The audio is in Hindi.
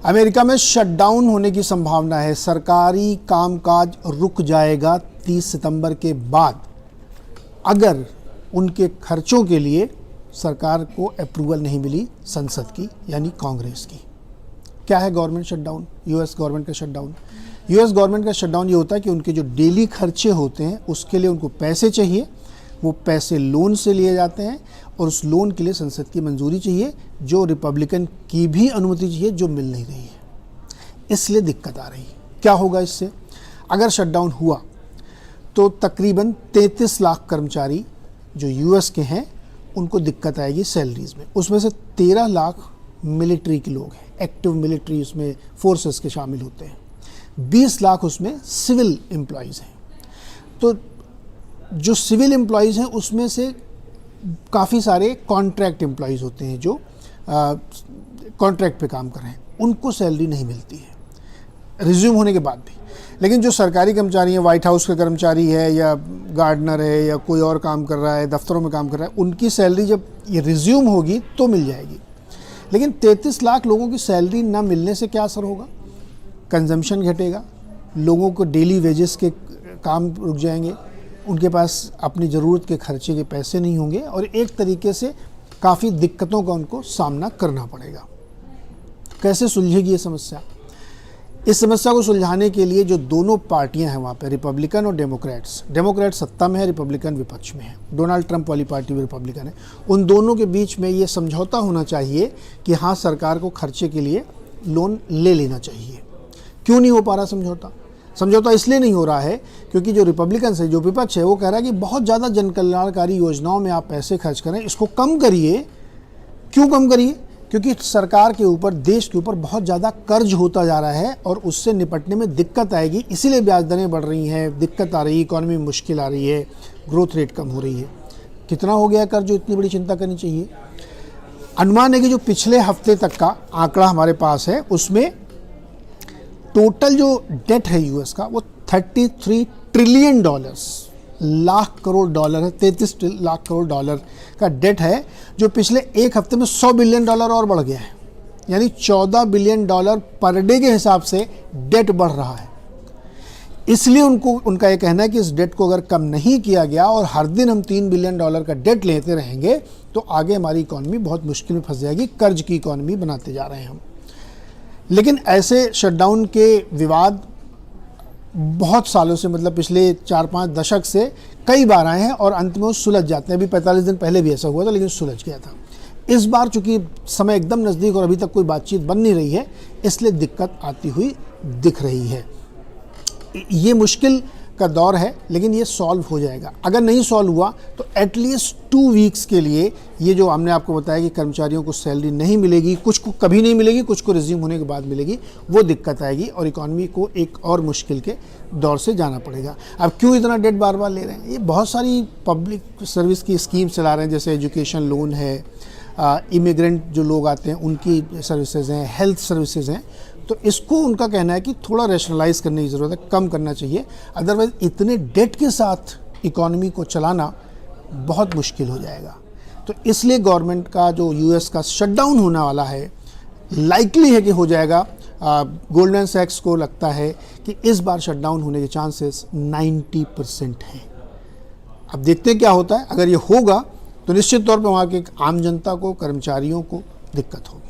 अमेरिका में शटडाउन होने की संभावना है। सरकारी कामकाज रुक जाएगा 30 सितंबर के बाद, अगर उनके खर्चों के लिए सरकार को अप्रूवल नहीं मिली संसद की, यानी कांग्रेस की। क्या है गवर्नमेंट शटडाउन? यूएस गवर्नमेंट का शटडाउन। यूएस गवर्नमेंट का शटडाउन ये होता है कि उनके जो डेली खर्चे होते हैं उसके लिए उनको पैसे चाहिए, वो पैसे लोन से लिए जाते हैं और उस लोन के लिए संसद की मंजूरी चाहिए, जो रिपब्लिकन की भी अनुमति चाहिए, जो मिल नहीं रही है। इसलिए दिक्कत आ रही है। क्या होगा इससे? अगर शटडाउन हुआ तो तकरीबन 33 लाख कर्मचारी जो यूएस के हैं उनको दिक्कत आएगी सैलरीज में। उसमें से 13 लाख मिलिट्री के लोग हैं, एक्टिव मिलिट्री उसमें फोर्सेस के शामिल होते हैं, 20 लाख उसमें सिविल एम्प्लॉयज़ हैं। तो जो सिविल एम्प्लॉयज़ हैं उसमें से काफ़ी सारे कॉन्ट्रैक्ट एम्प्लॉयज़ होते हैं जो कॉन्ट्रैक्ट पे काम कर रहे हैं, उनको सैलरी नहीं मिलती है रिज्यूम होने के बाद भी। लेकिन जो सरकारी कर्मचारी हैं, वाइट हाउस के कर्मचारी है या गार्डनर है या कोई और काम कर रहा है, दफ्तरों में काम कर रहा है, उनकी सैलरी जब ये रिज्यूम होगी तो मिल जाएगी। लेकिन 33 लाख लोगों की सैलरी ना मिलने से क्या असर होगा? कंजम्पशन घटेगा, लोगों को डेली वेजेस के काम रुक जाएंगे, उनके पास अपनी ज़रूरत के खर्चे के पैसे नहीं होंगे और एक तरीके से काफ़ी दिक्कतों का उनको सामना करना पड़ेगा। कैसे सुलझेगी ये समस्या? इस समस्या को सुलझाने के लिए जो दोनों पार्टियां हैं वहाँ पे, रिपब्लिकन और डेमोक्रेट सत्ता में है, रिपब्लिकन विपक्ष में है। डोनाल्ड ट्रंप वाली पार्टी भी रिपब्लिकन है। उन दोनों के बीच में ये समझौता होना चाहिए कि हाँ, सरकार को खर्चे के लिए लोन ले लेना चाहिए। क्यों नहीं हो पा रहा समझौता? समझौता इसलिए नहीं हो रहा है क्योंकि जो रिपब्लिकन है, जो विपक्ष है, वो कह रहा है कि बहुत ज़्यादा जनकल्याणकारी योजनाओं में आप पैसे खर्च करें, इसको कम करिए। क्यों कम करिए? क्योंकि सरकार के ऊपर, देश के ऊपर बहुत ज़्यादा कर्ज होता जा रहा है और उससे निपटने में दिक्कत आएगी, इसीलिए ब्याज दरें बढ़ रही हैं, दिक्कत आ रही है, इकॉनमी में मुश्किल आ रही है, ग्रोथ रेट कम हो रही है। कितना हो गया कर्ज जो इतनी बड़ी चिंता करनी चाहिए? अनुमान है कि जो पिछले हफ्ते तक का आंकड़ा हमारे पास है उसमें टोटल जो डेट है यूएस का वो 33 trillion dollars, lakh crore dollar है, 33 लाख करोड़ डॉलर का डेट है, जो पिछले एक हफ्ते में 100 बिलियन डॉलर और बढ़ गया है। यानी 14 बिलियन डॉलर पर डे के हिसाब से डेट बढ़ रहा है। इसलिए उनका ये कहना है कि इस डेट को अगर कम नहीं किया गया और हर दिन हम 3 बिलियन डॉलर का डेट लेते रहेंगे तो आगे हमारी इकॉनमी बहुत मुश्किल में फंस जाएगी। कर्ज की इकॉनमी बनाते जा रहे हैं हम। लेकिन ऐसे शटडाउन के विवाद बहुत सालों से, मतलब पिछले 4-5 दशक से कई बार आए हैं और अंत में वो सुलझ जाते हैं। अभी 45 दिन पहले भी ऐसा हुआ था, लेकिन सुलझ गया था। इस बार चूंकि समय एकदम नज़दीक और अभी तक कोई बातचीत बन नहीं रही है, इसलिए दिक्कत आती हुई दिख रही है। ये मुश्किल का दौर है, लेकिन ये सॉल्व हो जाएगा। अगर नहीं सॉल्व हुआ तो एटलीस्ट 2 वीक्स के लिए ये जो हमने आपको बताया कि कर्मचारियों को सैलरी नहीं मिलेगी, कुछ को कभी नहीं मिलेगी, कुछ को रिज्यूम होने के बाद मिलेगी, वो दिक्कत आएगी और इकॉनमी को एक और मुश्किल के दौर से जाना पड़ेगा। अब क्यों इतना डेट बार बार ले रहे हैं? ये बहुत सारी पब्लिक सर्विस की स्कीम चला रहे हैं, जैसे एजुकेशन लोन है, इमिग्रेंट जो लोग आते हैं उनकी सर्विसेज हैं, हेल्थ सर्विसेज हैं। तो इसको उनका कहना है कि थोड़ा रैशनलाइज करने की ज़रूरत है, कम करना चाहिए। अदरवाइज़ इतने डेट के साथ इकॉनमी को चलाना बहुत मुश्किल हो जाएगा। तो इसलिए गवर्नमेंट का जो यूएस का शटडाउन होने वाला है, लाइकली है कि हो जाएगा। गोल्डमैन सैक्स को लगता है कि इस बार शटडाउन होने के चांसेस 90% हैं। अब देखते हैं क्या होता है। अगर ये होगा तो निश्चित तौर पर वहाँ के आम जनता को, कर्मचारियों को दिक्कत होगी।